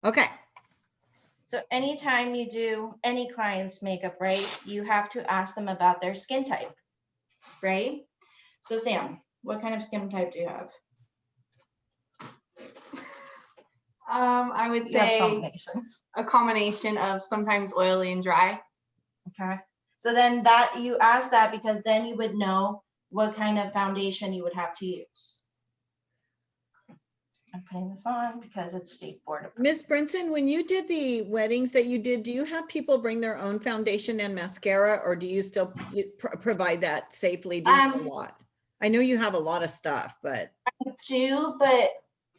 Okay. So anytime you do any client's makeup, right, you have to ask them about their skin type, right? So Sam, what kind of skin type do you have? I would You have say combination. a combination of sometimes oily and dry. Okay. So then that you ask that because then you would know what kind of foundation you would have to use. I'm putting this on because it's State Board. Miss Brinson, when you did the weddings that you did, do you have people bring their own foundation and mascara, or do you still provide that safely? Do you have a lot? I know you have a lot of stuff, but. I do, but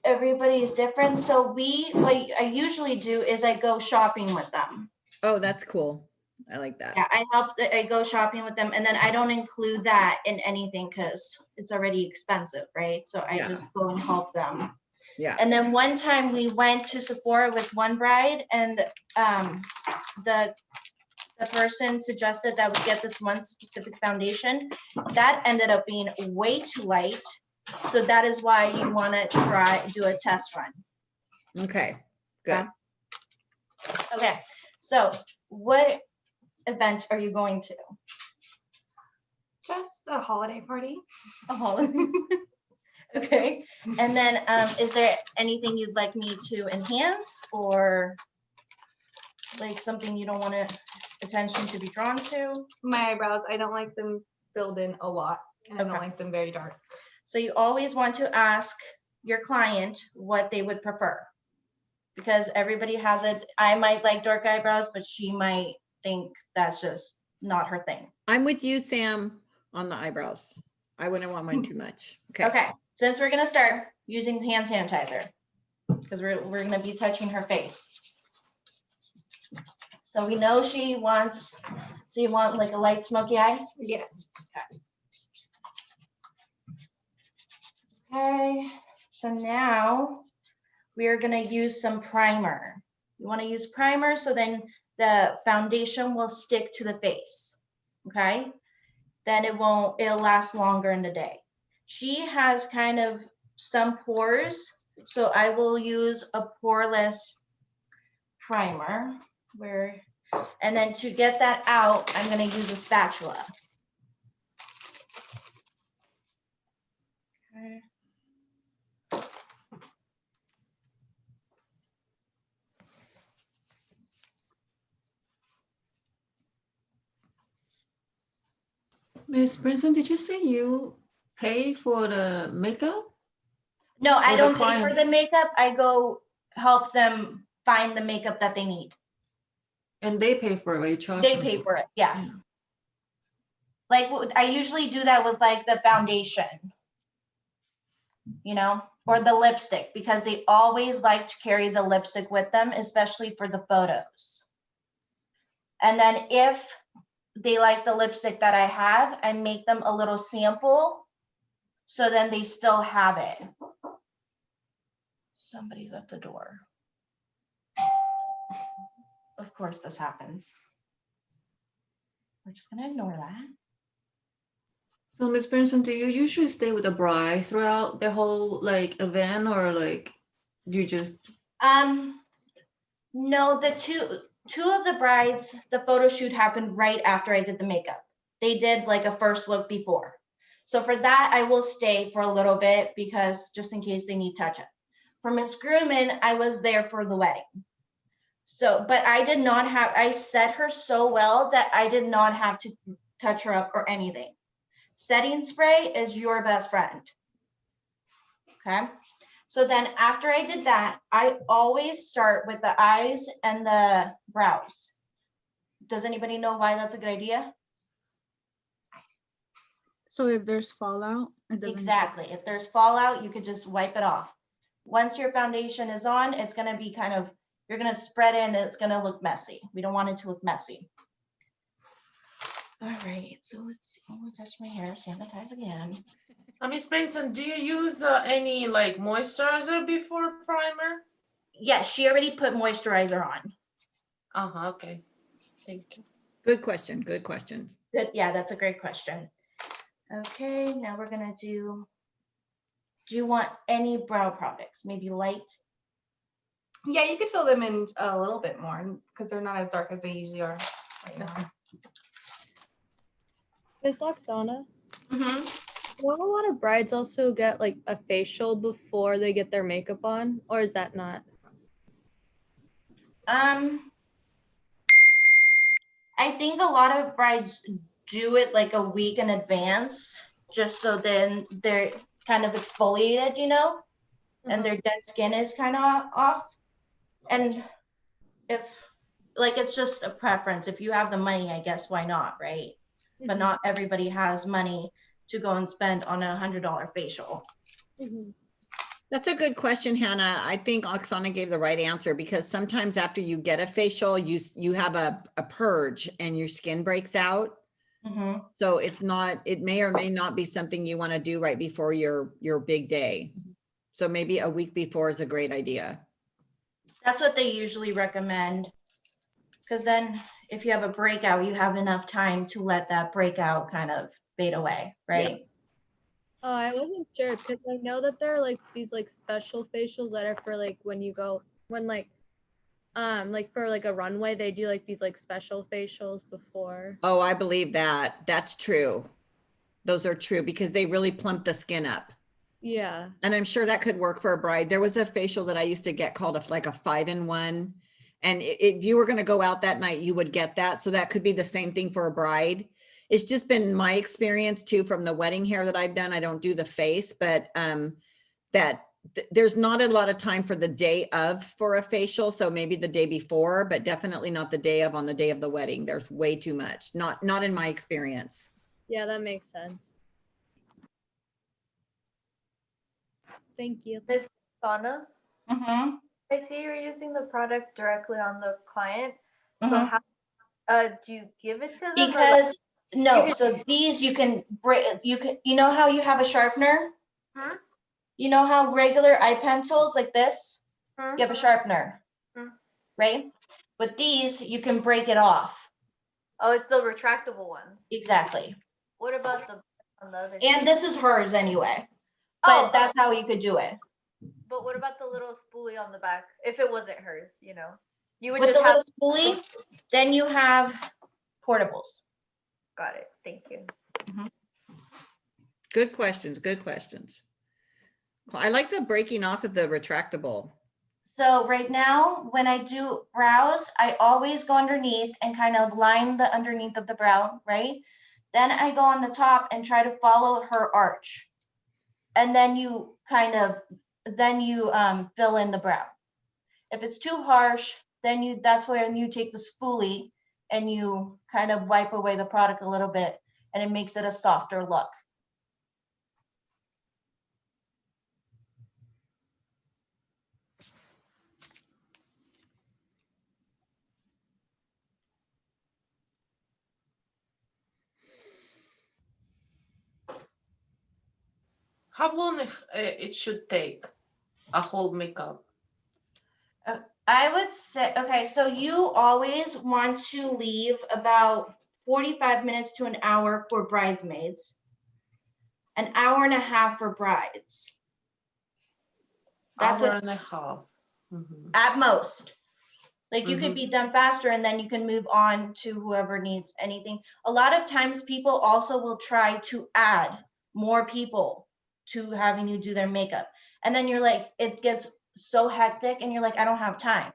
everybody is different. So what I usually do is I go shopping with them. Oh, that's cool. I like that. Yeah, I go shopping with them, and then I don't include that in anything because it's already expensive, right? So I just go and help them. Yeah. And then one time we went to Sephora with one bride, and the person suggested that we get this one specific foundation. That ended up being way too light. So that is why you want to do a test run. Okay, good. Okay, so what event are you going to? Just a holiday party. A holiday. Okay, and then is there anything you'd like me to enhance, or like something you don't want attention to be drawn to? My eyebrows, I don't like them filled in a lot, and I don't Okay. like them very dark. So you always want to ask your client what they would prefer, because everybody has it. I might like dark eyebrows, but she might think that's just not her thing. I'm with you, Sam, on the eyebrows. I wouldn't want mine too much. Okay. Okay, since we're gonna start using hand sanitizer, because we're gonna be touching her face. So we know she wants, so you want like a light smoky eye? Yes. Okay, so now we are gonna use some primer. You wanna use primer so then the foundation will stick to the face, okay? Then it'll last longer in the day. She has kind of some pores, so I will use a poreless primer and then to get that out, I'm gonna use a spatula. Okay. Miss Brinson, did you say you pay for the makeup? No, I Or the don't pay client? for the makeup. I go help them find the makeup that they need. And they pay for it, you charge They them pay for it, yeah. Yeah. Like I usually do that with like the foundation, you know, or the lipstick, because they always like to carry the lipstick with them, especially for the photos. And then if they like the lipstick that I have, I make them a little sample, so then they still have it. Somebody's at the door. Of course this happens. We're just gonna ignore that. So Miss Brinson, do you usually stay with the bride throughout the whole like event, or like you just? No, the two of the brides, the photo shoot happened right after I did the makeup. They did like a first look before. So for that, I will stay for a little bit because just in case they need touch up. For Miss Grumman, I was there for the wedding. So, but I set her so well that I did not have to touch her up or anything. Setting spray is your best friend. Okay. So then after I did that, I always start with the eyes and the brows. Does anybody know why that's a good idea? So if there's fallout, it doesn't. Exactly. If there's fallout, you could just wipe it off. Once your foundation is on, it's going to be kind of, you're going to spread in, it's going to look messy. We don't want it to look messy. All right, so let's see. I'm going to touch my hair, sanitize again. Miss Brinson, do you use any like moisturizer before primer? Yes, she already put moisturizer on. Okay. Thank you. Good question. Good question. Good. Yeah, that's a great question. Okay, now we're gonna do you want any brow products? Maybe light? Yeah, you could fill them in a little bit more because they're not as dark as they usually are right now. Miss Oksana, Mhm. will a lot of brides also get like a facial before they get their makeup on, or is that not? I think a lot of brides do it like a week in advance, just so then they're kind of exfoliated, and their dead skin is kind of off. And if, like, it's just a preference. If you have the money, I guess, why not, right? But not everybody has money to go and spend on a $100 facial. That's a good question, Hannah. I think Oksana gave the right answer because sometimes after you get a facial, you have a purge and your skin breaks out. Mhm. So it's not, it may or may not be something you want to do right before your big day. So maybe a week before is a great idea. That's what they usually recommend. Because then if you have a breakout, you have enough time to let that breakout kind of fade away, right? Oh, I wasn't sure because I know that there are like these like special facials that are for like when you go like for like a runway they do like these like special facials before. Oh, I believe that. That's true. Those are true because they really plump the skin up. Yeah. And I'm sure that could work for a bride. There was a facial that I used to get called like a 5-in-1. And if you were going to go out that night, you would get that. So that could be the same thing for a bride. It's just been my experience too, from the wedding hair that I've done. I don't do the face, but there's not a lot of time for the day of for a facial. So maybe the day before, but definitely not the day of on the day of the wedding. There's way too much. Not in my experience. Yeah, that makes sense. Thank you. Miss Donna, Mm-hmm. I see you're using the product directly on the client. So Mhm. how do you give it to them? Because no, can- so these you can break. You know how you have a sharpener. Huh? You know how regular eye pencils like this, you have a sharpener, right? With these, you can break it off. Oh, it's the retractable ones. Exactly. What about the on the other? And this is hers anyway, but that's how you could do it. But what about the little spoolie on the back? If it wasn't hers, you would With just the have. little spoolie, then you have portables. Got it. Thank you. Good questions. Good questions. I like the breaking off of the retractable. So right now, when I do brows, I always go underneath and kind of line the underneath of the brow, right? Then I go on the top and try to follow her arch. And then you fill in the brow. If it's too harsh, then that's when you take the spoolie and you kind of wipe away the product a little bit, and it makes it a softer look. How long it should take a whole makeup? I would say, okay, so you always want to leave about 45 minutes to an hour for bridesmaids, an hour and a half for brides. That's Hour what and a half. Mhm. at most. Like you could be done faster and then you can move on to whoever needs anything. A lot of times people also will try to add more people to having you do their makeup. And then you're like, it gets so hectic and you're like, I don't have time.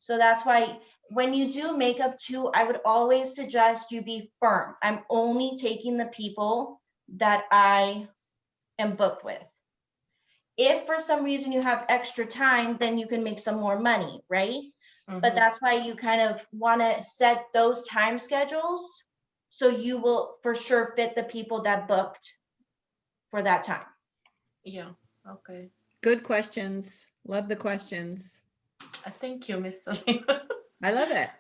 So that's why when you do makeup too, I would always suggest you be firm. I'm only taking the people that I am booked with. If for some reason you have extra time, then you can make some more money, right? But that's why you kind of want to set those time schedules so you will for sure fit the people that booked for that time. Yeah. Okay. Good questions. Love the questions. Thank you, Miss Salima. I love it.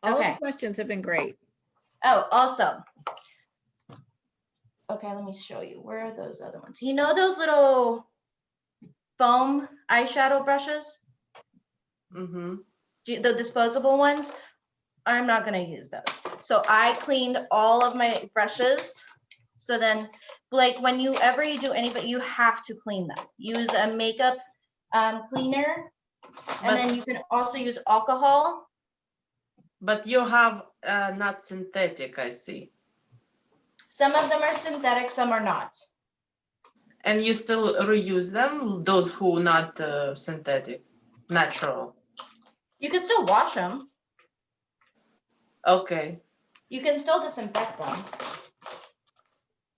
All of Okay. the questions have been great. Oh, also. Okay, let me show you. Where are those other ones? You know those little foam eyeshadow brushes? The disposable ones? I'm not going to use those. So I cleaned all of my brushes. So then, like whenever you do anything, you have to clean them. Use a makeup cleaner And then you can also use alcohol. But you have not synthetic, I see. Some of them are synthetic, some are not. And you still reuse them, those who not synthetic, natural. You can still wash them. Okay. You can still disinfect them.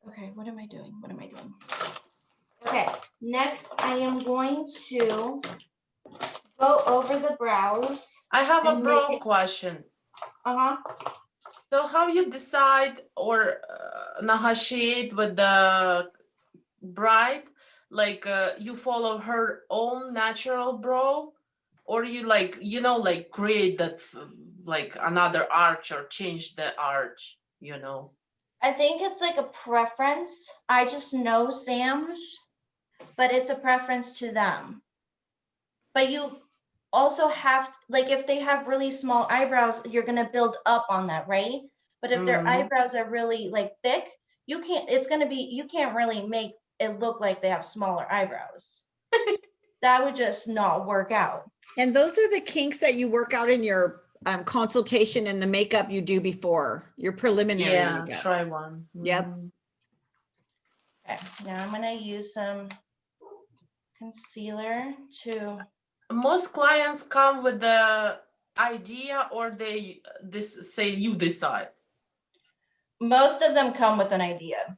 Okay, what am I doing? Okay, next I am going to go over the brows. I have a And broad make it- question. Uh-huh. So how you decide or negotiate with the bride? Like you follow her own natural brow, or you like, you know, like create that like another arch or change the arch, you know? I think it's like a preference. I just know Sam's, but it's a preference to them. But you also have, like, if they have really small eyebrows, you're gonna build up on that, right? But if their Mhm. eyebrows are really like thick, you can't really make it look like they have smaller eyebrows. That would just not work out. And those are the kinks that you work out in your consultation and the makeup you do before your preliminary Yeah, makeup. try one. Yep. Mhm. Okay, now I'm gonna use some concealer to, Most clients come with the idea, or they this say you decide. most of them come with an idea.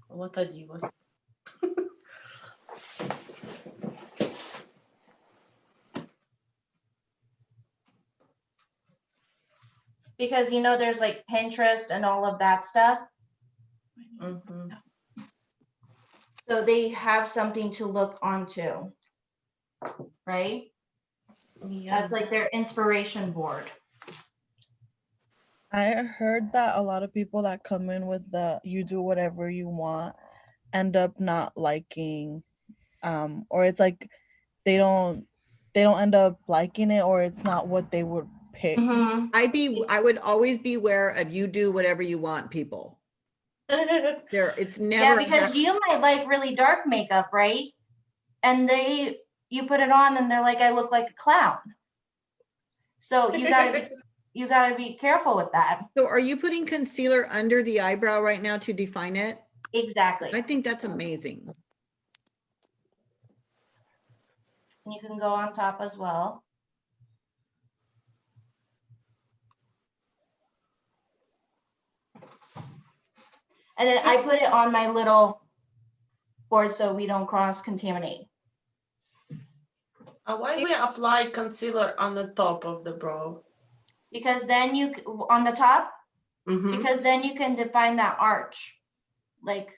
What idea was? Because you know there's like Pinterest and all of that stuff. Mhm. So they have something to look onto, right? Yeah. That's like their inspiration board. I heard that a lot of people that come in with the you do whatever you want end up not liking, or it's like they don't end up liking it, or it's not what they would pick. Mhm. I would always beware of you do whatever you want people. There, it's Yeah, never. because you might like really dark makeup, right? And you put it on and they're like, I look like a clown. So you gotta be careful with that. So are you putting concealer under the eyebrow right now to define it? Exactly. I think that's amazing. And you can go on top as well. And then I put it on my little board so we don't cross contaminate. Why we apply concealer on the top of the brow? Because then on the top, Mhm. because then you can define that arch, like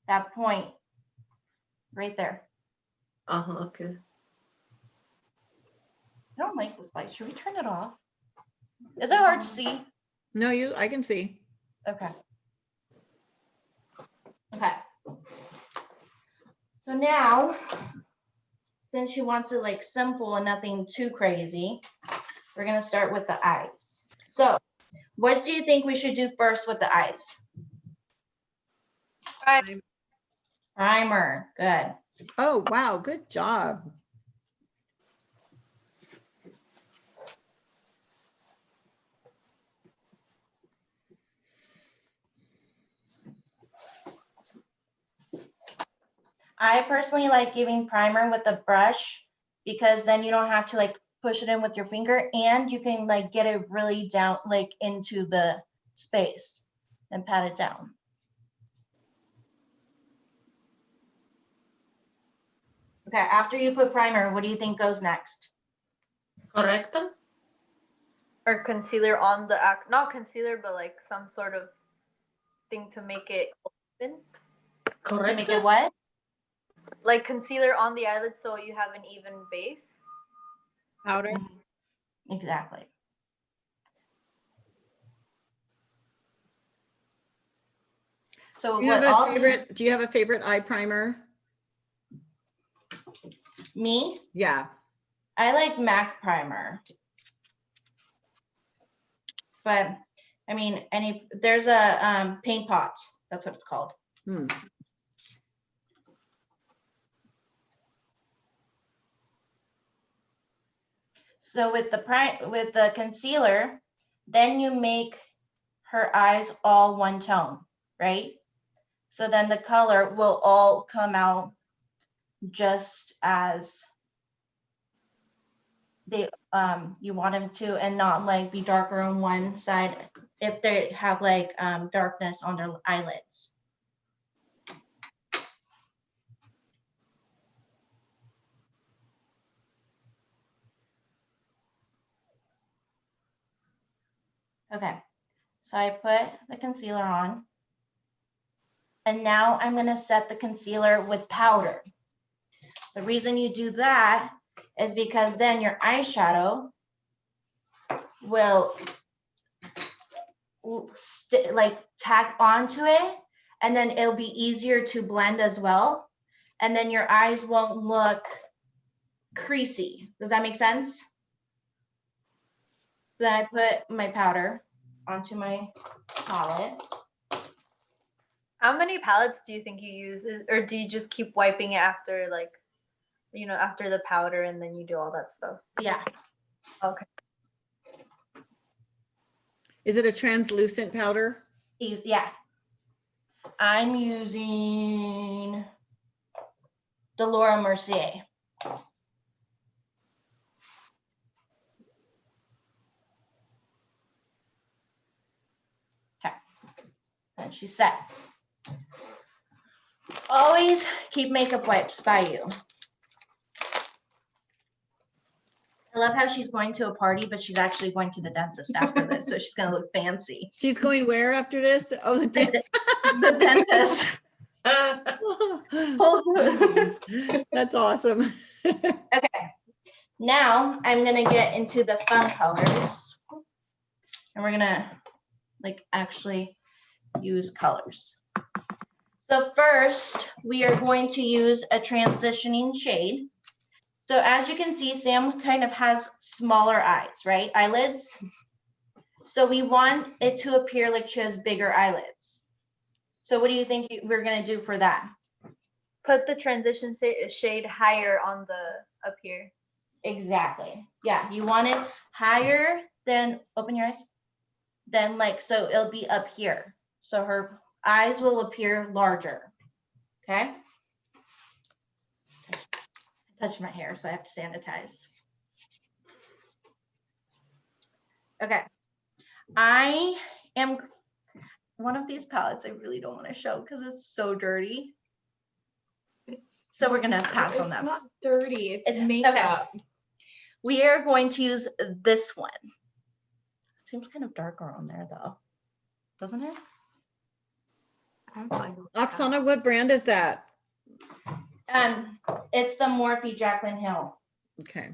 that point right there. Okay. I don't like this light. Should we turn it off? Is it hard to see? No, I can see. Okay. Okay. So now, since you want to like simple and nothing too crazy, we're gonna start with the eyes. So what do you think we should do first with the eyes? Primer, good. Oh, wow, good job. I personally like giving primer with a brush because then you don't have to like push it in with your finger and you can like get it really down like into the space and pat it down. Okay, after you put primer, what do you think goes next? Corrector? Or concealer on the not concealer, but like some sort of thing to make it open. To make Corrector? it what? Like concealer on the eyelid so you have an even base. Powder. Exactly. So Do you what have a I'll favorite, do you have a favorite eye primer? me, Yeah. I like MAC primer. But I mean, there's a paint pot. That's what it's called. Hmm. So with the concealer, then you make her eyes all one tone, right? So then the color will all come out just as they you want them to, and not like be darker on one side if they have like darkness on their eyelids. Okay, so I put the concealer on, and now I'm going to set the concealer with powder. The reason you do that is because then your eyeshadow will like tack onto it, and then it'll be easier to blend as well, and then your eyes won't look creasy. Does that make sense? Then I put my powder onto my palette. How many palettes do you think you use? Or do you just keep wiping it after, like, you know, after the powder, and then you do all that stuff? Yeah. Okay. Is it a translucent powder? Yeah. I'm using the Laura Mercier. Okay. And she's set. Always keep makeup wipes by you. I love how she's going to a party, but she's actually going to the dentist after this, so she's gonna look fancy. She's going where after this? Oh, the dentist. The dentist. That's awesome. Okay, now I'm gonna get into the fun colors, and we're gonna like actually use colors. So first, we are going to use a transitioning shade. So as you can see, Sam kind of has smaller eyes, right? Eyelids. So we want it to appear like she has bigger eyelids. So what do you think we're gonna do for that? Put the transition shade higher on the up here. Exactly. Yeah, you want it higher than, open your eyes. Then like, so it'll be up here. So her eyes will appear larger. Okay. Touch my hair, so I have to sanitize. Okay. I am, one of these palettes I really don't want to show because it's so dirty. So we're gonna pass on that. It's not dirty, it's Okay. makeup. We are going to use this one. It seems kind of darker on there though, doesn't it? I'm fine with that. Oksana, what brand is that? It's the Morphe Jaclyn Hill. Okay.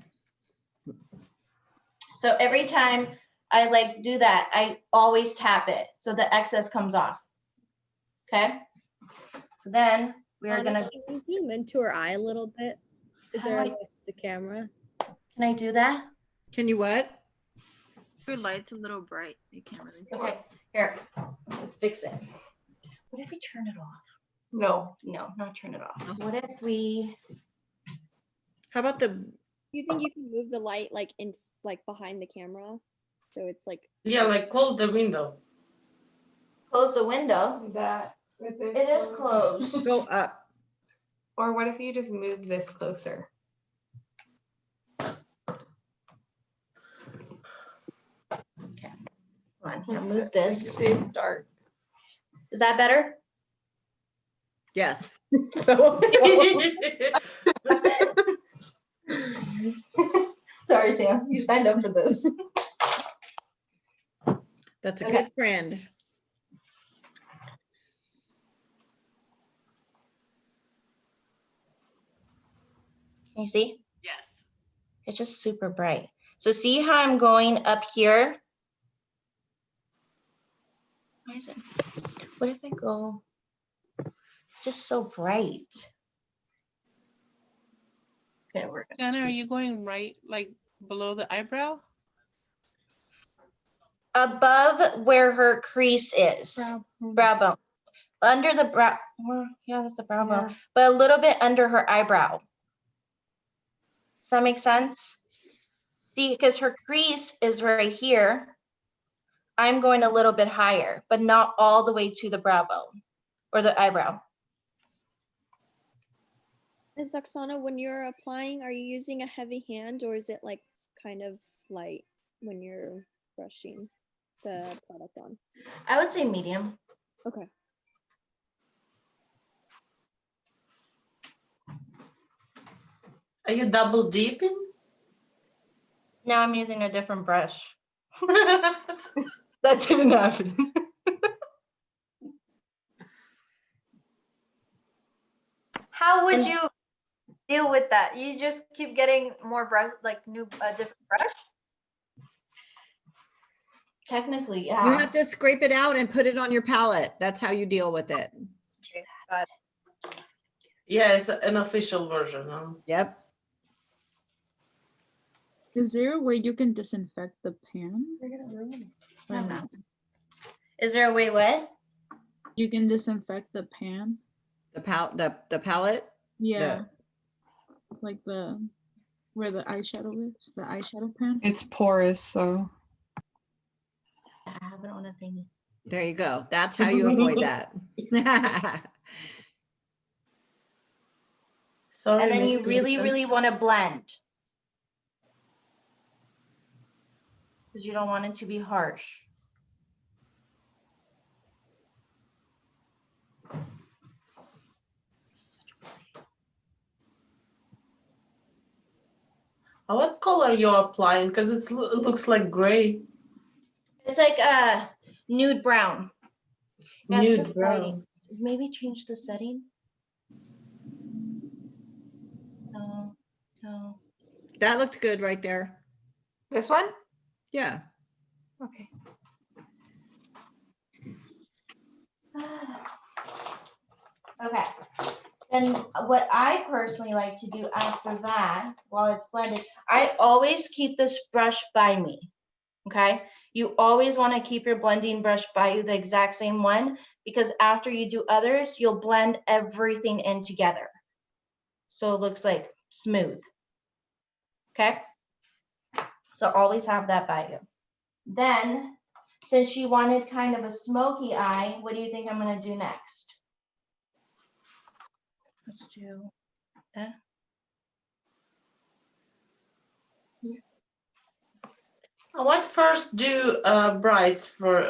So every time I like do that, I always tap it so the excess comes off. Okay. So then we are gonna. Can you zoom into her eye a little bit? Is How there a do I- way to the camera? Can I do that? Can you what? Your light's a little bright. You can't really. Okay. Here, let's fix it. What if we turn it off? No. No, not turn it off. What if we? How about the, Do you think you can move the light like in like behind the camera? So it's like Yeah, like close the window. Close the window. That. It is closed. go up? Or what if you just move this closer? Okay. Hold on, here, move this. It's dark. Is that better? Yes. So. Sorry, Sam. You signed up for this. That's a Okay. good friend. Can you see? Yes. It's just super bright. So see how I'm going up here? Why is it? What if I go? It's just so bright. Okay, we're gonna Jenna, are you going right, like below the eyebrow? above where her crease is. Brow bone. Under the brow. Well, yeah, that's the brow bone. But a little bit under her eyebrow. Does that make sense? See, because her crease is right here. I'm going a little bit higher, but not all the way to the brow bone or the eyebrow. Ms. Oksana, when you're applying, are you using a heavy hand or is it like kind of light when you're brushing the product on? I would say medium. Okay. Are you double dipping? Now I'm using a different brush. That didn't happen. How would And- you deal with that? You just keep getting more brush, like different brush? Technically, You yeah. have to scrape it out and put it on your palette. That's how you deal with it. Okay, got it. Yeah, it's an official version. Huh? Yep. Is there a way you can disinfect the pan? Or No. no? Is there a way what? You can disinfect the pan? The palette. Yeah. Like where the eyeshadow is, the eyeshadow pan? It's porous, so. I have it on a thingy. There you go. That's how you avoid that. Sorry, And then you Mrs. really, Brinson. really want to blend. Because you don't want it to be harsh. What color you applying? Because it looks like gray. It's like a nude brown. Yeah, it's Nude just brown. lighting. Maybe change the setting. No, no. That looked good right there. This one? Yeah. Okay. Okay. Then what I personally like to do after that, while it's blended, I always keep this brush by me. Okay. You always want to keep your blending brush by you, the exact same one, because after you do others, you'll blend everything in together. So it looks like smooth. Okay. So always have that by you. Then, since you wanted kind of a smoky eye, what do you think I'm going to do next? Let's do that. I want first do brides for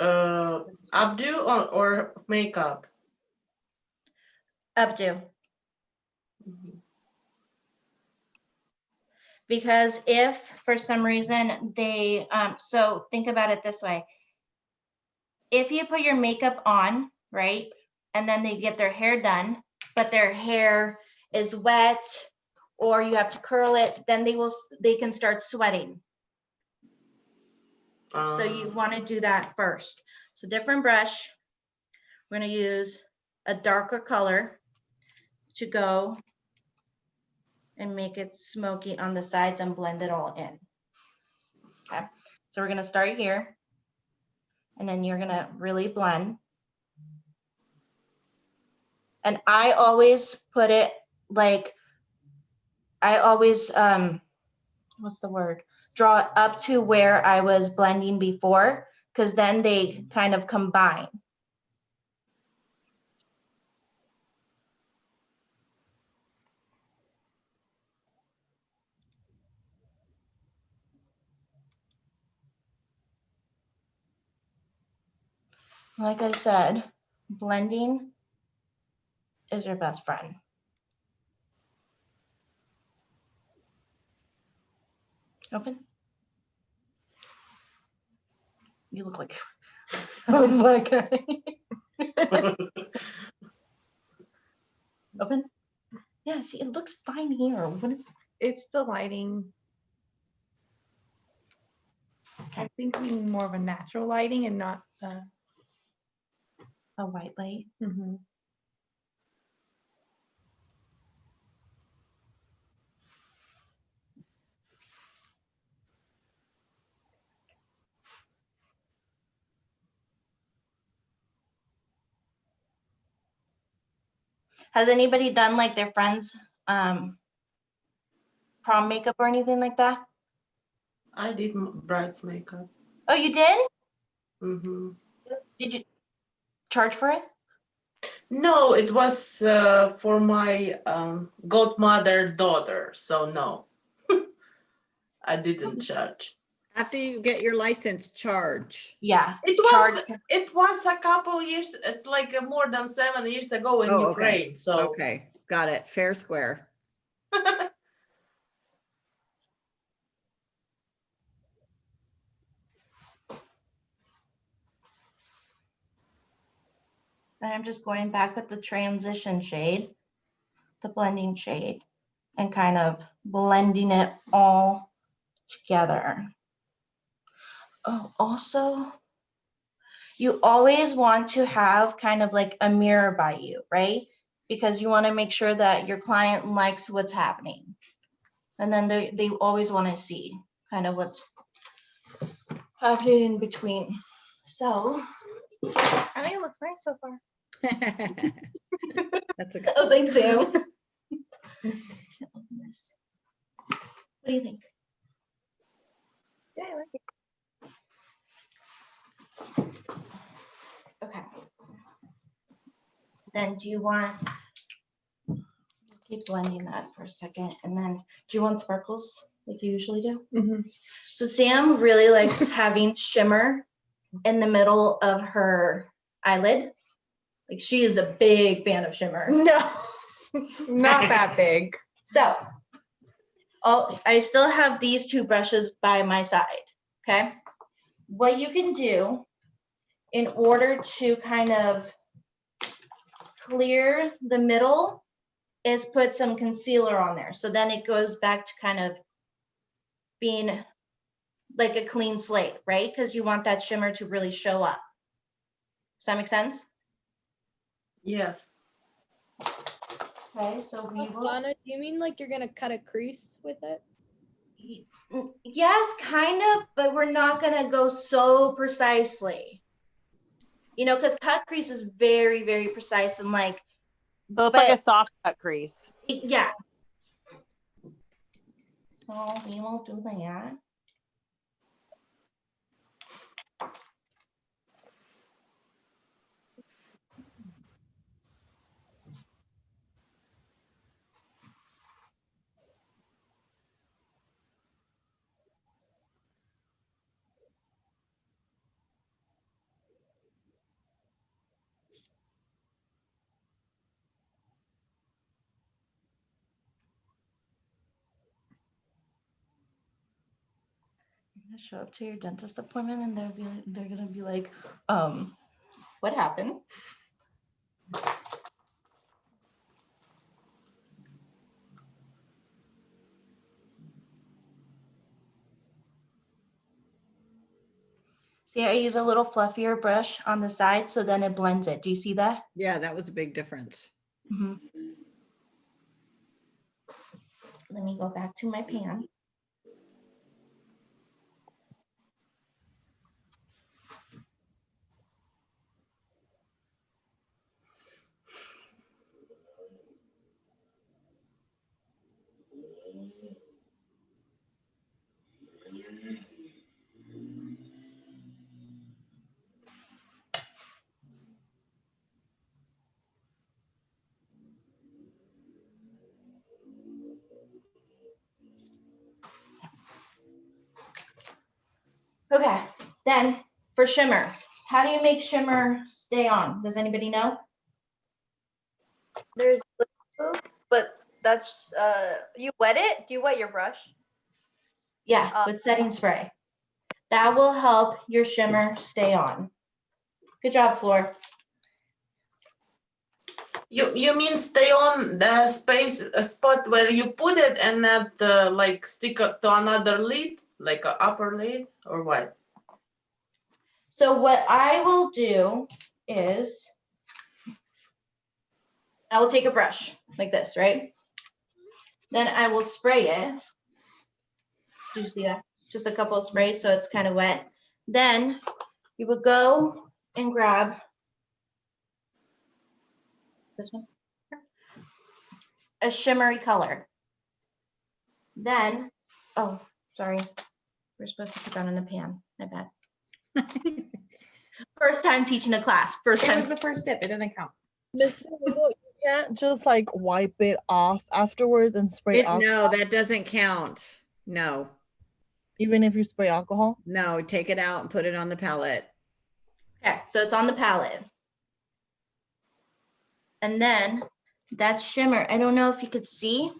updo or makeup. Updo. Because if for some reason they, so think about it this way. If you put your makeup on, right, and then they get their hair done, but their hair is wet or you have to curl it, then they can start sweating. So you want to do that first. So different brush. We're going to use a darker color to go and make it smoky on the sides and blend it all in. Okay, so we're going to start here and then you're going to really blend. And I always put it like, I always, what's the word? Draw it up to where I was blending before, because then they kind of combine. Like I said, blending is your best friend. Open. You look like oh my god. Open. Yeah, see, it looks fine here. What is It's the lighting. I think we need more of a natural lighting and not a white light? Has anybody done like their friends prom makeup or anything like that? I did bride's makeup. Oh, you did? Mm-hmm. Did you charge for it? No, it was for my godmother daughter. So no, I didn't charge. After you get your license, charge. Yeah. It was a couple years. It's like more than 7 years ago in Oh, Ukraine. okay. So Okay, got it. Fair square. And I'm just going back with the transition shade, the blending shade, and kind of blending it all together. Oh, also, you always want to have kind of like a mirror by you, right? Because you want to make sure that your client likes what's happening. And then they always want to see kind of what's happening in between. So, I think it looks nice so far. That's a oh, thanks, Sam. What do you think? Yeah, I like it. Okay. Then do you want, keep blending that for a second, and then do you want sparkles like you usually do? Mhm. So Sam really likes having shimmer in the middle of her eyelid. Like she is a big fan of shimmer. No, not that big. So, oh, I still have these two brushes by my side, okay? What you can do in order to kind of clear the middle is put some concealer on there. So then it goes back to kind of being like a clean slate, right? Because you want that shimmer to really show up. Does that make sense? yes. Okay, so we will. Donna, do you mean like you're gonna cut a crease with it? Yes, kind of, but we're not gonna go so precisely. You know, because cut crease is very, very precise and like. So it's like a soft cut crease. Yeah. So we will do that. Show up to your dentist appointment and they're gonna be like, what happened? See, I use a little fluffier brush on the side so then it blends it. Do you see that? Yeah, that was a big difference. Mm-hmm. Let me go back to my pan. Okay, then for shimmer, how do you make shimmer stay on? Does anybody know? There's glue, but that's you wet it? Do you wet your brush? Yeah, with setting spray. That will help your shimmer stay on. Good job, Floor. You mean stay on the space spot where you put it and not like stick up to another lid, like a upper lid, or what? So what I will do is I will take a brush like this, right? Then I will spray it. Did you see that? Just a couple of sprays, so it's kind of wet. Then you would go and grab this one, a shimmery color. Then, oh, sorry. We're supposed to put that in the pan. My bad. First time teaching a class. First It time. was the first step. It doesn't count. Miss Sable, you can't just like wipe it off afterwards and spray alcohol. No, that doesn't count. No, Even if you spray alcohol. no, take it out and put it on the palette. Okay, so it's on the palette. And then that shimmer, I don't know if you could see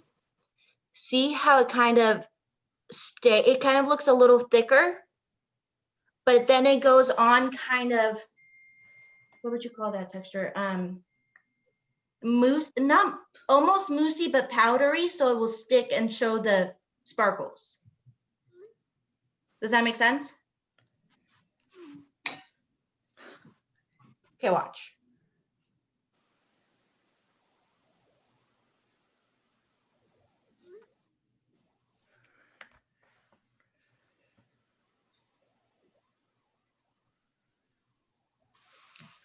how it kind of it kind of looks a little thicker, but then it goes on kind of, what would you call that texture? Mousse, not almost moussey, but powdery, so it will stick and show the sparkles. Does that make sense? Okay, watch.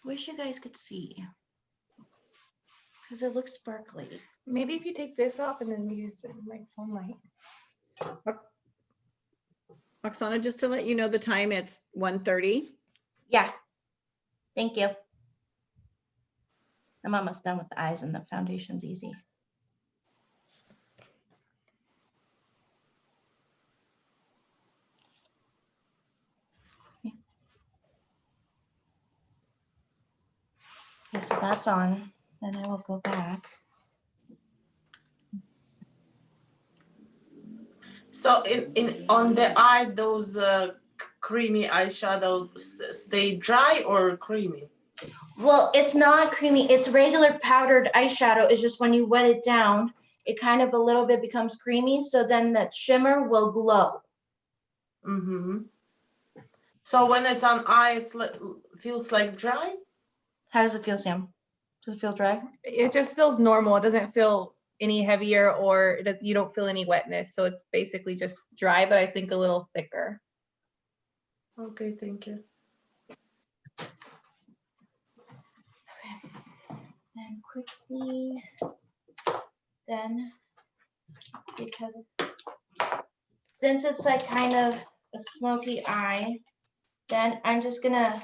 Wish you guys could see, because it looks sparkly. Maybe if you take this off and then use the microphone light. Oksana, just to let you know the time, it's 1:30. Yeah, thank you. I'm almost done with the eyes and the foundation's easy. Okay, so that's on. Then I will go back. So in on the eye, those creamy eyeshadow stay dry or creamy? Well, it's not creamy. It's regular powdered eyeshadow. It's just when you wet it down, it kind of a little bit becomes creamy. So then that shimmer will glow. Mm-hmm. So when it's on eye, it's like feels like dry. How does it feel, Sam? Does it feel dry? It just feels normal. It doesn't feel any heavier, or you don't feel any wetness. So it's basically just dry, but I think a little thicker. Okay, thank you. Then quickly, then because since it's like kind of a smoky eye, then I'm just gonna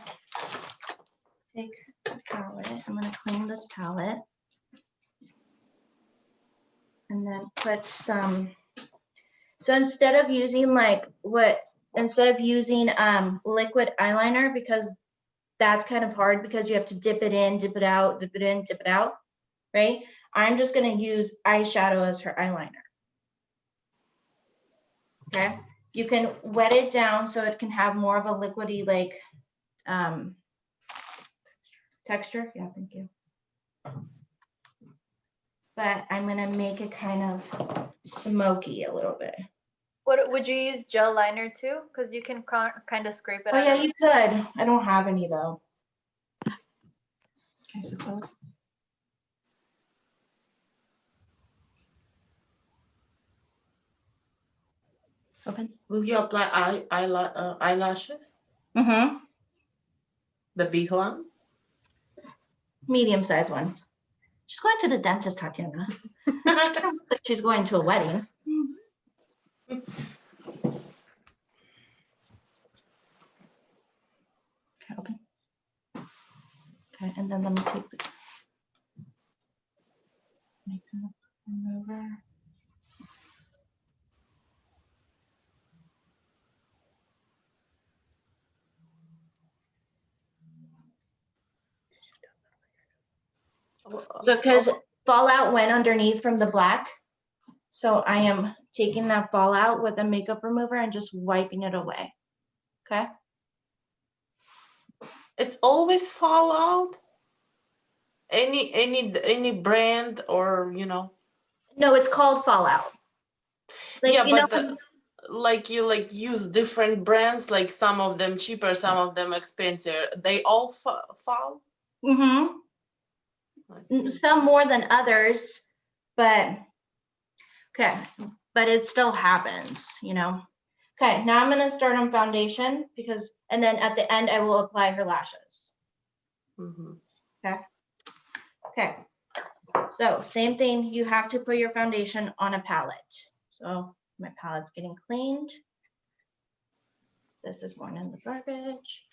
take the palette. I'm gonna clean this palette and then put some. So instead of using liquid eyeliner, because that's kind of hard because you have to dip it in, dip it out, dip it in, dip it out, right? I'm just gonna use eyeshadow as her eyeliner. Okay, you can wet it down so it can have more of a liquidy like texture. Yeah, thank you. But I'm gonna make it kind of smoky a little bit. What would you use gel liner too? Because you can kind of scrape it. Oh yeah, you could. I don't have any though. Okay, so close. Open. Will you apply eyelashes? Mm-hmm. The big one? Medium-sized ones. She's going to the dentist, Tatiana. She doesn't look like she's going to a wedding. Okay, open. Okay, and then let me take the makeup remover. So because fallout went underneath from the black, so I am taking that fallout with a makeup remover and just wiping it away. Okay. It's always fallout. Any brand or No, it's called fallout. Like, yeah, but like you use different brands, like some of them cheaper, some of them expensive. They all fall. Mm-hmm. Some more than others, but okay, but it still happens, Okay, now I'm gonna start on foundation and then at the end I will apply her lashes. Mm-hmm. Okay, so same thing, you have to put your foundation on a palette. So my palette's getting cleaned. This is going in the garbage.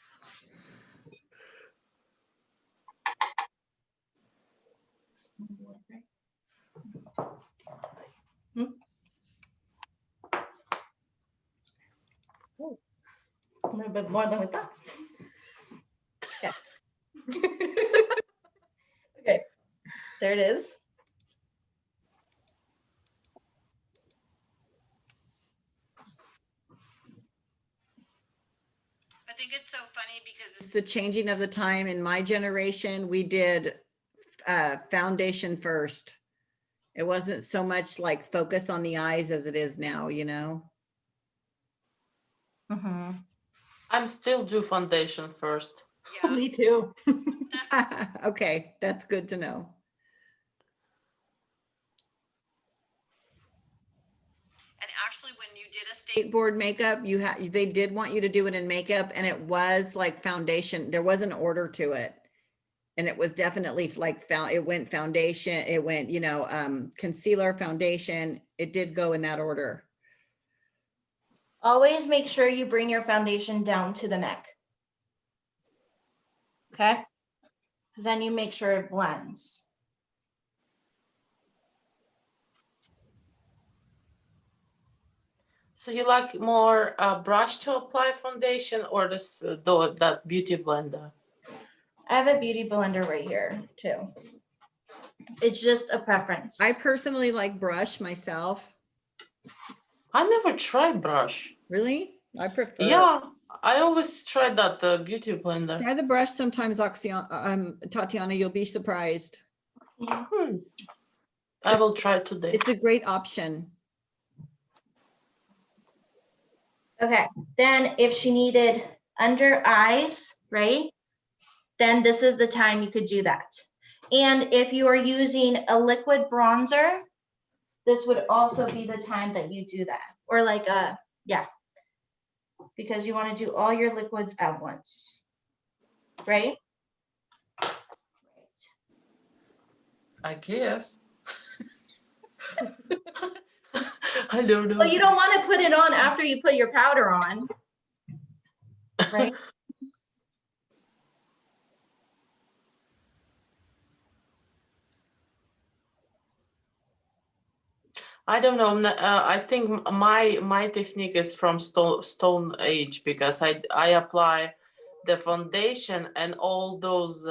Ooh, a little bit more than we thought. Okay. Okay, there it is. I think it's so funny because it's the changing of the time. In my generation, we did foundation first. It wasn't so much like focus on the eyes as it is now, you know? I'm still do foundation first. Yeah. Me too. Okay, that's good to know. And actually, when you did a state board makeup, they did want you to do it in makeup, and it was like foundation. There was an order to it, and it was definitely like it went foundation. It went, you know, concealer, foundation. It did go in that order. Always make sure you bring your foundation down to the neck. Okay? Because then you make sure it blends. So you like more brush to apply foundation or that beauty blender? I have a beauty blender right here too. It's just a preference. I personally like brush myself. I never tried brush. Really? I prefer. Yeah, I always try that beauty blender. Try the brush sometimes, Tatiana, you'll be surprised. I will try today. It's a great option. Okay, then if she needed under eyes, right? Then this is the time you could do that. And if you are using a liquid bronzer, this would also be the time that you do that. Or like yeah, because you want to do all your liquids at once, right? I guess. I don't know. Well, you don't want to put it on after you put your powder on, right? I don't know. I think my technique is from stone age because I apply the foundation and all those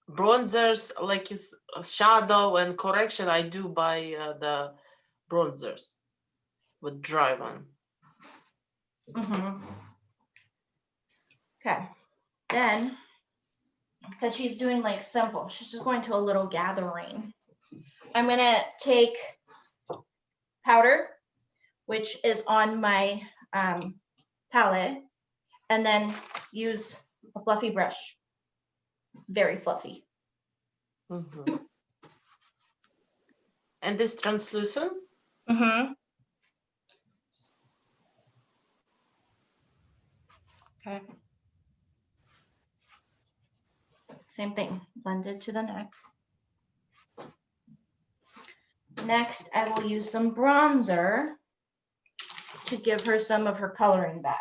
bronzers like shadow and correction I do by the bronzers with dry one. Okay, then because she's doing like simple, she's just going to a little gathering. I'm gonna take powder, which is on my palette, and then use a fluffy brush, very fluffy. And this translucent? Okay. Same thing, blended to the neck. Next, I will use some bronzer to give her some of her coloring back.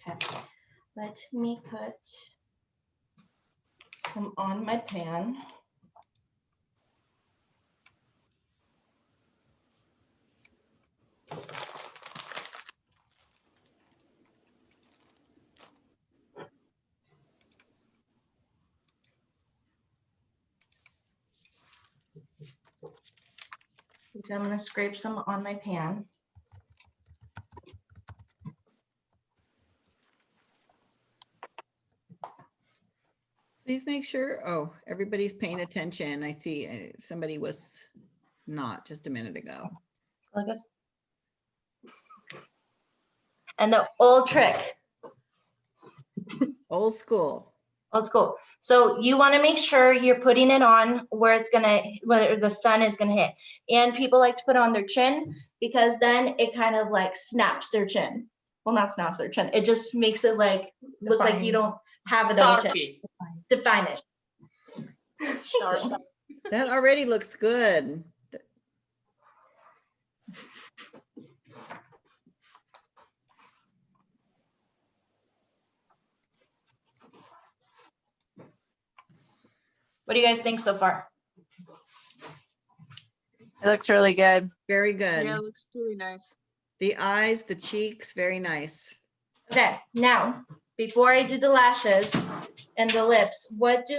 Okay, let me put some on my pan. So I'm going to scrape some on my pan. Please make sure, oh, everybody's paying attention. I see somebody was not just a minute ago. I guess. And the old trick. Old school. Old school. So you want to make sure you're putting it on where the sun is gonna hit. And people like to put it on their chin because then it kind of like snaps their chin. Well, not snaps their chin. It just makes it like look like you don't have a double chin. Define it. That already looks good. What do you guys think so far? It looks really good. Very good. Yeah, it looks really nice. The eyes, the cheeks, very nice. Okay, now, before I do the lashes and the lips, what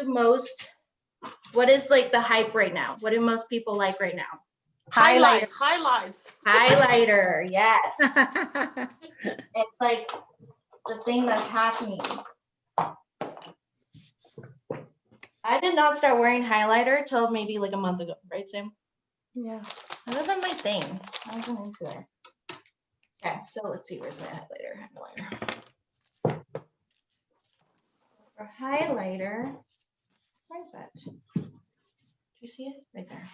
is like the hype right now? What do most people like right now? Highlights. Highlighter, yes. It's like the thing that's happening. I did not start wearing highlighter till maybe like a month ago, right, Sam? Yeah. That wasn't my thing. I wasn't into it. Okay, so let's see, where's my highlighter? For highlighter, where is that? Do you see it? Right there.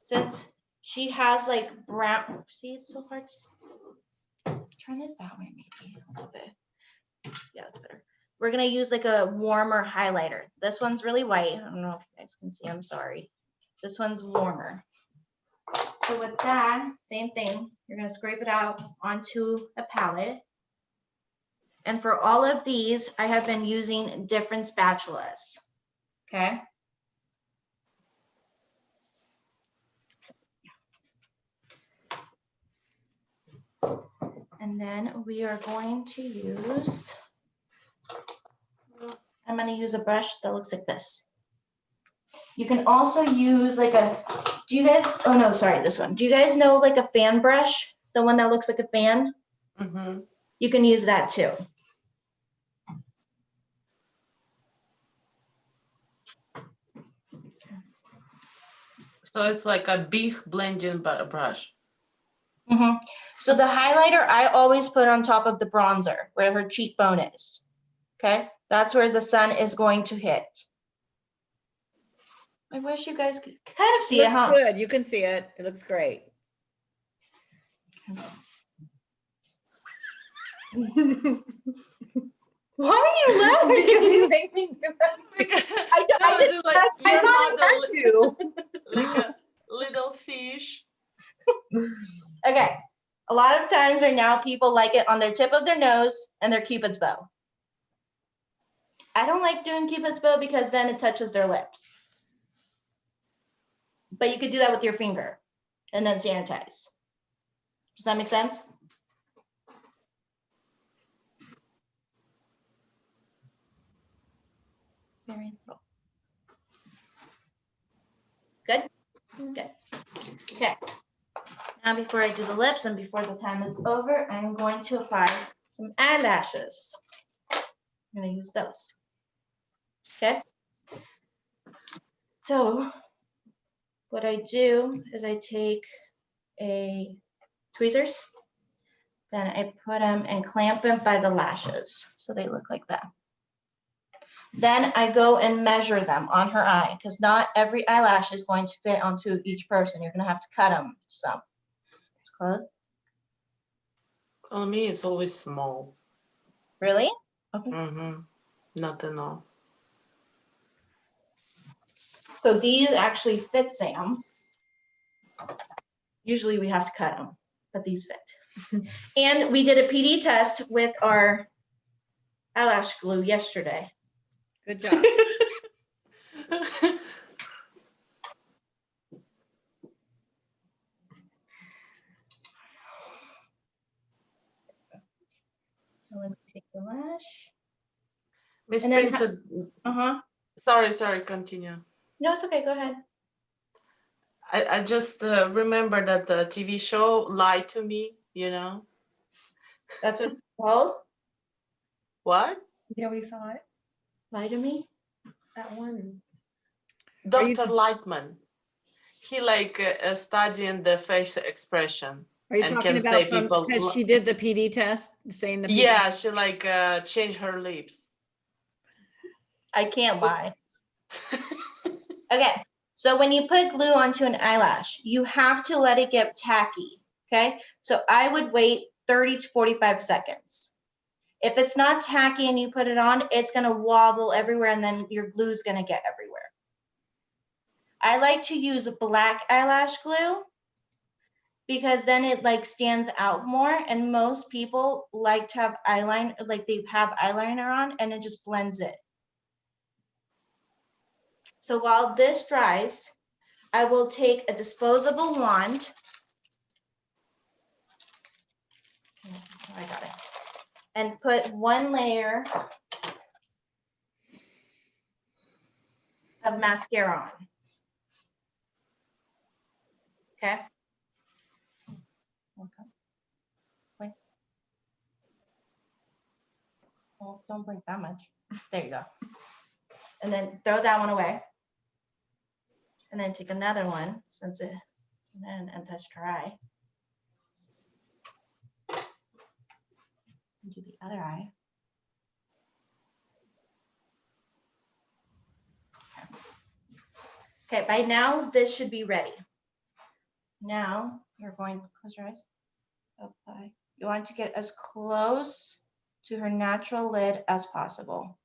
Since she has like brown, see, it's so hard to turn it that way, maybe a little bit. Yeah, that's better. We're gonna use like a warmer highlighter. This one's really white. I don't know if you guys can see, I'm sorry. This one's warmer. So with that, same thing. You're gonna scrape it out onto a palette. And for all of these, I have been using different spatulas, okay? And then we are going to use, I'm gonna use a brush that looks like this. You can also use like a, do you guys, oh no, sorry, this one. Do you guys know like a fan brush? The one that looks like a fan? Mm-hmm. You can use that too. So it's like a big blending brush. Mm-hmm. So the highlighter I always put on top of the bronzer where her cheekbone is. Okay, that's where the sun is going to hit. I wish you guys could kind of see it, Looks huh? good. You can see it. It looks great. Why are you laughing? Because you make me do that. I did like I your thought I had to. like a little fish. Okay. A lot of times right now, people like it on their tip of their nose and their Cupid's bow. I don't like doing Cupid's bow because then it touches their lips. But you could do that with your finger and then sanitize. Does that make sense? Very little. Good? Good. Okay. Now before I do the lips and before the time is over, I'm going to apply some eyelashes. I'm going to use those. Okay. So what I do is I take a tweezers, then I put them and clamp them by the lashes. So they look like that. Then I go and measure them on her eye because not every eyelash is going to fit onto each person. You're going to have to cut them some. It's close. On me, it's always small. Really? Okay. Mm-hmm. Not enough. So these actually fit Sam. Usually we have to cut them, but these fit. And we did a PD test with our eyelash glue yesterday. Good job. So let me take the lash. Miss And then Brinson, sorry, continue. No, it's okay, go ahead. I just remember that the TV show Lied to Me, you know? That's what it's called? What? Yeah, we saw it. Lie to Me? That one. Dr. Lightman. He like studying the face expression. Are you and talking can about say people because she did the PD test, saying the PD yeah, she like changed her lips. I can't lie. Okay, so when you put glue onto an eyelash, you have to let it get tacky, okay? So I would wait 30 to 45 seconds. If it's not tacky and you put it on, it's gonna wobble everywhere and then your glue's gonna get everywhere. I like to use black eyelash glue because then it like stands out more, and most people like to have eyeliner, like they have eyeliner on and it just blends it. So while this dries, I will take a disposable wand. I got it. And put one layer of mascara on. Okay. Wait. Well, don't blink that much. There you go. And then throw that one away. And then take another one and then touch dry. And do the other eye. Okay, by now this should be ready. Now you're going to close your eyes. Apply. You want to get as close to her natural lid as possible.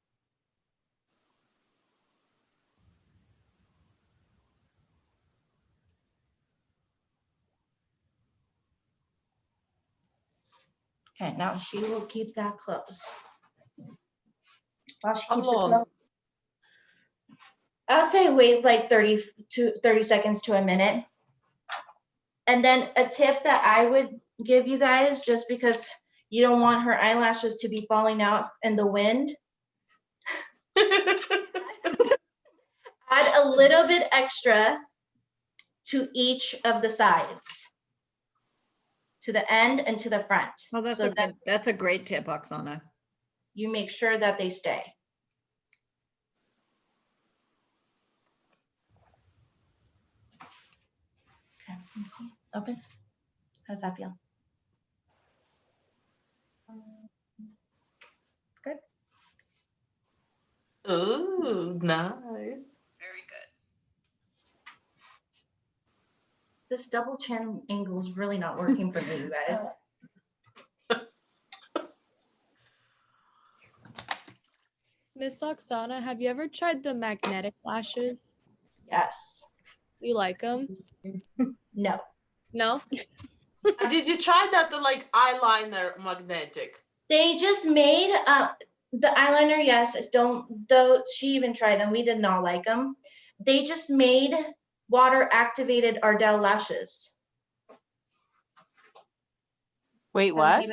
Okay, now she will keep that closed. While she keeps it closed, I would say wait like 30 seconds to a minute. And then a tip that I would give you guys, just because you don't want her eyelashes to be falling out in the wind, add a little bit extra to each of the sides, to the end and to the front. Well, that's a great tip, Oksana. You make sure that they stay. Okay, let me see. Open. How does that feel? Good. Ooh, nice. Very good. This double chin angle is really not working for me, you guys. Miss Oksana, have you ever tried the magnetic lashes? Yes. You like them? No. No? Did you try that, the like eyeliner magnetic? They just made the eyeliner, yes. Though she even tried them. We did not like them. They just made water activated Ardell lashes. Wait, what?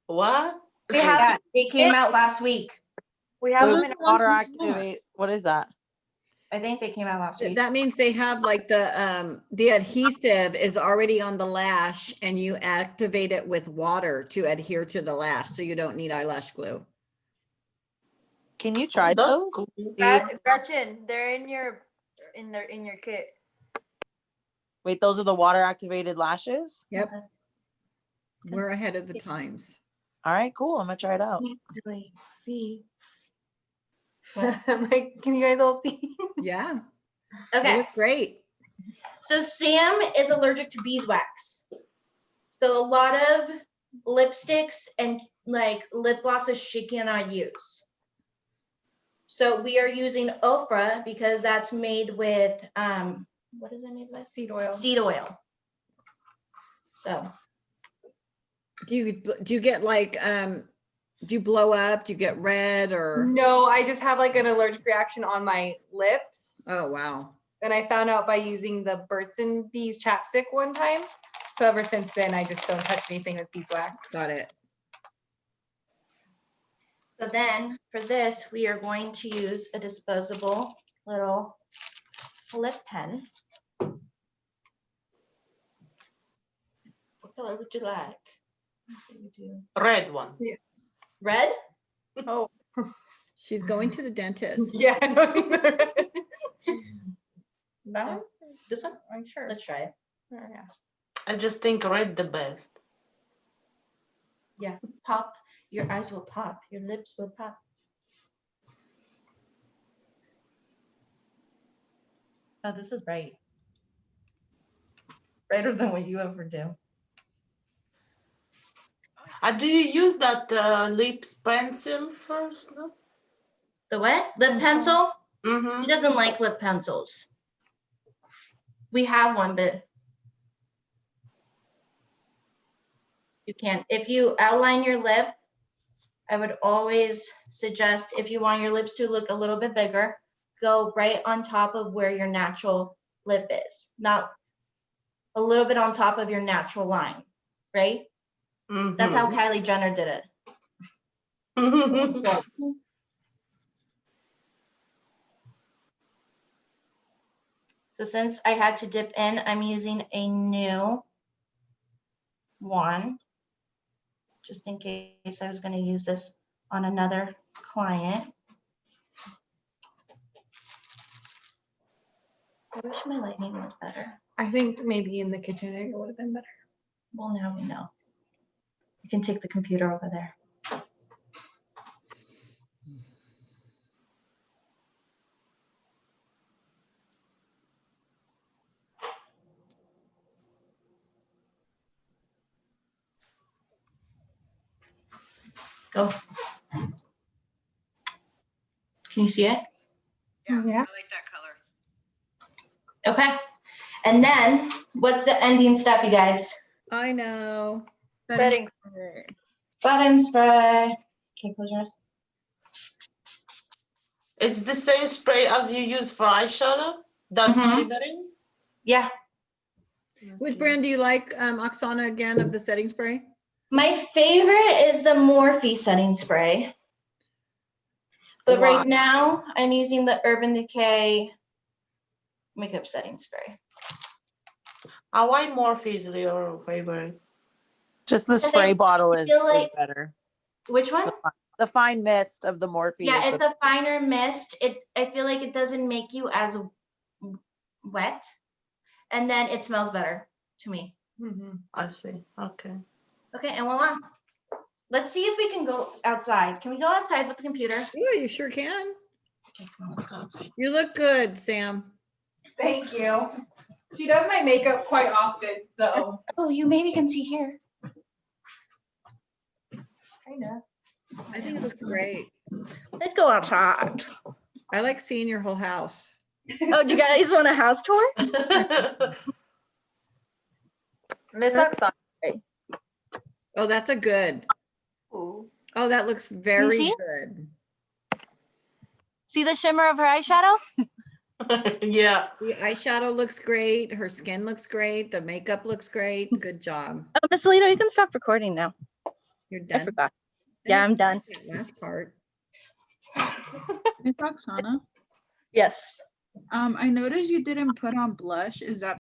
What? Yeah, they came out last week. We have Wait, them in water activate. What is that? I think they came out last week. That means they have like the adhesive is already on the lash and you activate it with water to adhere to the lash. So you don't need eyelash glue. Can you try That's those? cool. Gretchen, they're in your kit. Wait, those are the water activated lashes? Yep. We're ahead of the times. All right, cool. I'm gonna try it out. Really see. I'm like, can you guys all see? Yeah. Okay. They look great. So Sam is allergic to beeswax. So a lot of lipsticks and like lip glosses she cannot use. So we are using Ofra because that's made with what is it made with? Seed oil. Seed oil. So Do you get like do you blow up? Do you get red or? No, I just have like an allergic reaction on my lips. Oh, wow. And I found out by using the Brinson Bees chapstick one time. So ever since then, I just don't touch anything with beeswax. Got it. So then for this, we are going to use a disposable little lip pen. What color would you like? Let's see, we do Red one. Yeah. red. Oh, She's going to the dentist. yeah. That one? This one? I'm sure. Let's try it. Oh, yeah. I just think red the best. Yeah, pop. Your eyes will pop. Your lips will pop. Oh, this is bright. Brighter than what you ever do. Do you use that lip pencil first? No? The what? Lip pencil? Mm-hmm. He doesn't like lip pencils. We have one, but you can't. If you outline your lip, I would always suggest, if you want your lips to look a little bit bigger, go right on top of where your natural lip is, not a little bit on top of your natural line, right? That's how Kylie Jenner did it. So since I had to dip in, I'm using a new one, just in case I was going to use this on another client. I wish my lighting was better. I think maybe in the kitchen area would have been better. Well, now we know. You can take the computer over there. Go. Can you see it? Yeah. I like that color. Okay. And then what's the ending step, you guys? I know. Setting. Setting spray. Okay, close your eyes. It's the same spray as you use for eyeshadow? That shimmering? Yeah. Which brand do you like, Oksana, again, of the setting spray? My favorite is the Morphe setting spray. But right now, I'm using the Urban Decay makeup setting spray. Why Morphe is your favorite? Just the spray bottle is better. Which one? The fine mist of the Morphe. Yeah, it's a finer mist. I feel like it doesn't make you as wet, and then it smells better to me. I see. Okay. Okay, and voila. Let's see if we can go outside. Can we go outside with the computer? Yeah, you sure can. Okay, come on, let's go outside. You look good, Sam. Thank you. She does my makeup quite often, so. Oh, you maybe can see here. Kinda. I think it looks great. Let's go outside. I like seeing your whole house. Oh, do you guys want a house tour? Miss Oksana. Oh, that's a good. Ooh. Oh, that looks very see? good. See the shimmer of her eyeshadow? Yeah. The eyeshadow looks great. Her skin looks great. The makeup looks great. Good job. Oh, Miss Alito, you can stop recording now. You're I done. forgot. Yeah, I'm done. That last part. Miss Oksana, Yes. I noticed you didn't put on blush. Is that